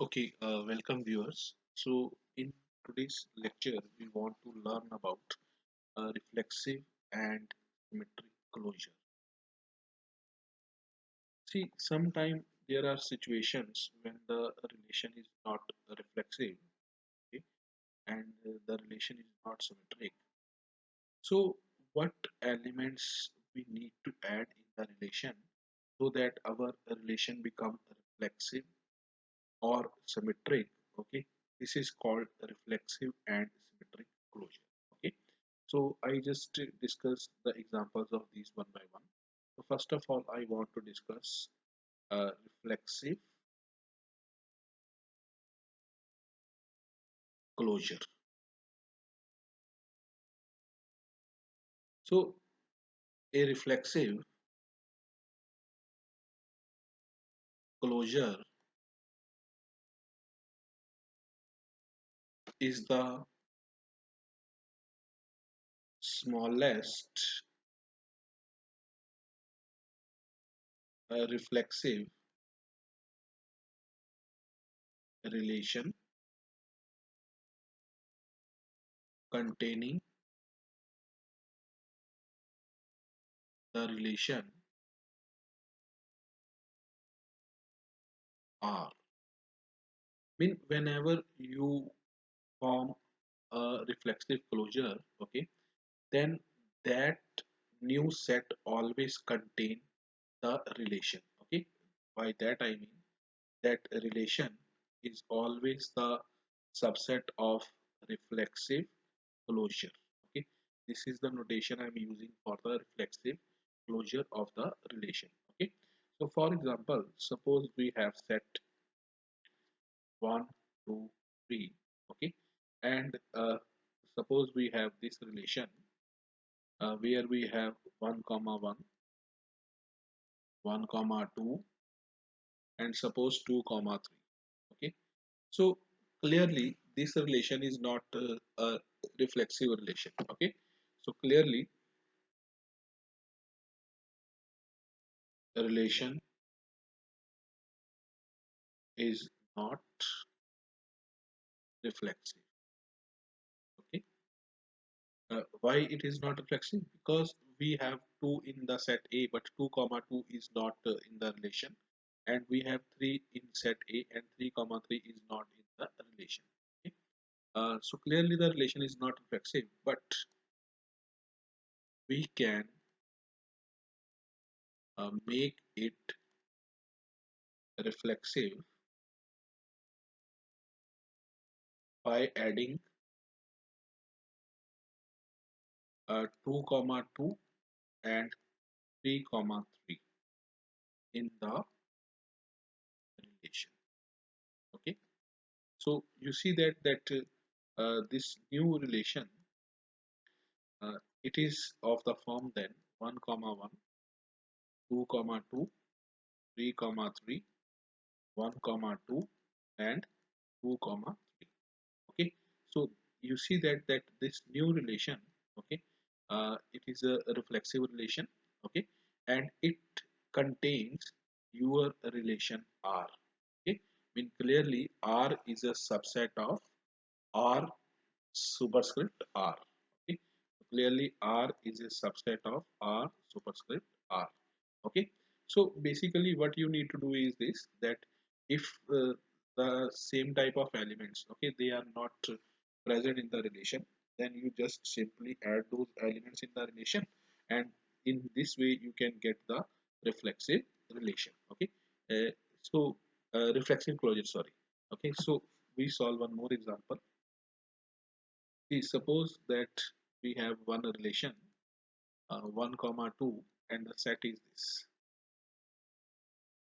Okay, welcome viewers. So in today's lecture, we want to learn about reflexive and symmetric closure. See, sometimes there are situations when the relation is not reflexive, okay, and the relation is not symmetric. So what elements we need to add in the relation so that our relation become reflexive or symmetric? Okay, this is called reflexive and symmetric closure. Okay, so I just discuss the examples of these one by one. So first of all, I want to discuss reflexive closure. So a reflexive closure is the smallest reflexive relation containing the relation R. Mean whenever you form a reflexive closure, okay, then that new set always contain the relation. Okay, by that I mean that relation is always the subset of reflexive closure. Okay, this is the notation I'm using for the reflexive closure of the relation. Okay, so for example, suppose we have set 1 2 3. Okay, and suppose we have this relation where we have 1 comma 1, 1 comma 2, and suppose 2 comma 3. Okay, so clearly this relation is not a reflexive relation. Okay, so clearly the relation is not reflexive. Okay, why it is not reflexive? Because we have 2 in the set A, but 2 comma 2 is not in the relation, and we have 3 in set A, and 3 comma 3 is not in the relation. Okay? So clearly the relation is not reflexive, but we can make it reflexive by adding 2 comma 2 and 3 comma 3 in the relation. Okay, so you see that this new relation, it is of the form then 1 comma 1, 2 comma 2, 3 comma 3, 1 comma 2, and 2 comma 3. Okay, so you see that this new relation, okay, it is a reflexive relation. Okay, and it contains your relation R. Okay, mean clearly R is a subset of R superscript R. Okay, clearly R is a subset of R superscript R. Okay, so basically what you need to do is this, that if the same type of elements, okay, they are not present in the relation, then you just simply add those elements in the relation, and in this way you can get the reflexive relation. Okay, uh, so reflexive closure, sorry. Okay, so we solve one more example. See, suppose that we have one relation 1 comma 2, and the set is this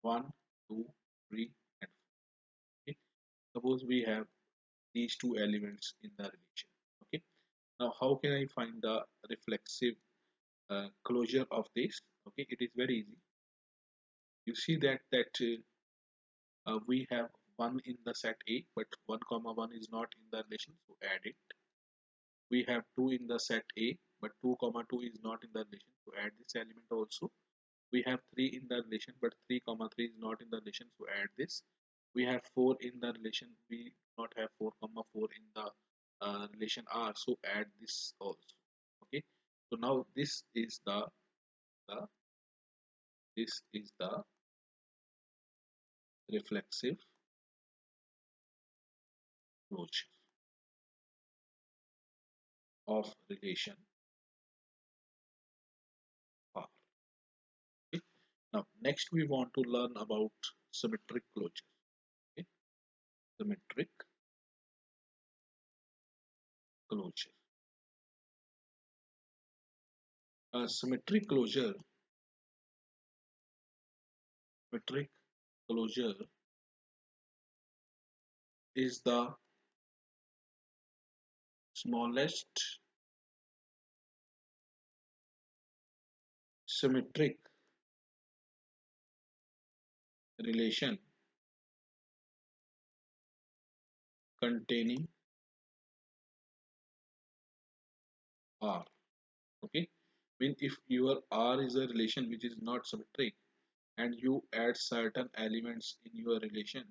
1 2 3 and 4. Okay, suppose we have these two elements in the relation. Okay, now how can I find the reflexive closure of this? Okay, it is very easy. You see that we have 1 in the set A, but 1 comma 1 is not in the relation, so add it. We have 2 in the set A, but 2 comma 2 is not in the relation, so add this element also. We have 3 in the relation, but 3 comma 3 is not in the relation, so add this. we have 4 in the relation, we do not have 4 comma 4 in the relation R, so add this also. Okay, so now the this is the reflexive closure of relation R. Okay. Now next we want to learn about symmetric closure. Okay. Symmetric closure. Symmetric closure is the smallest symmetric relation containing R. Okay, mean if your R is a relation which is not symmetric and you add certain elements in your relation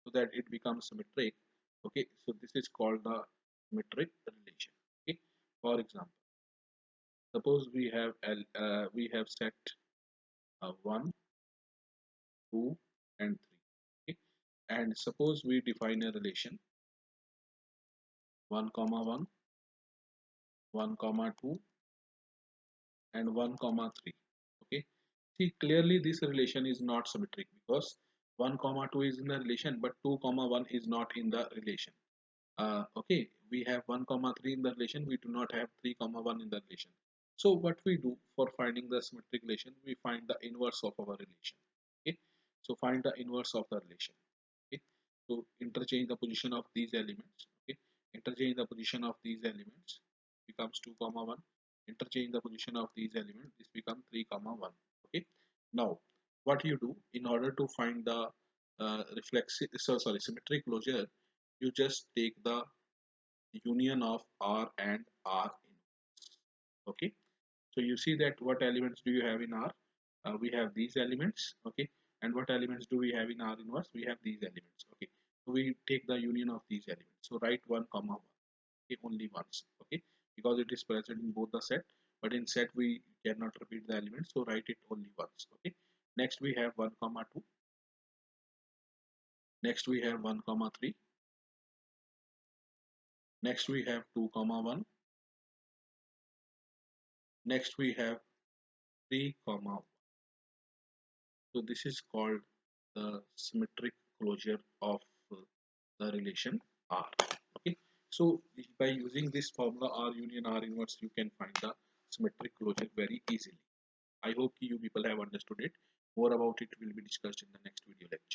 so that it becomes symmetric. Okay, so this is called the symmetric relation. Okay, for example, suppose we have set 1, 2 and 3. Okay, and suppose we define a relation 1 comma 1, 1 comma 2 and 1 comma 3. Okay, see clearly this relation is not symmetric because 1 comma 2 is in the relation but 2 comma 1 is not in the relation. Okay, we have 1 comma 3 in the relation, we do not have 3 comma 1 in the relation. So what we do for finding the symmetric relation, we find the inverse of our relation. Okay, so find the inverse of the relation. Okay, so interchange the position of these elements. Okay, interchange the position of these elements, becomes 2 comma 1. Interchange the position of these elements, this becomes 3 comma 1. Okay, now what you do in order to find the symmetric closure, you just take the union of R and R inverse. Okay, so you see that what elements do you have in R? We have these elements. Okay, and what elements do we have in R inverse? We have these elements. Okay, so we take the union of these elements. So write 1 comma 1. Okay, only once. Okay, because it is present in both the set, but in set we cannot repeat the elements, so write it only once. Okay, next we have 1 comma 2. Next we have 1 comma 3. Next we have 2 comma 1. Next we have 3 comma 1. So this is called the symmetric closure of the relation R. Okay, so by using this formula R union R inverse, you can find the symmetric closure very easily. I hope you people have understood it. More about it will be discussed in the next video lecture.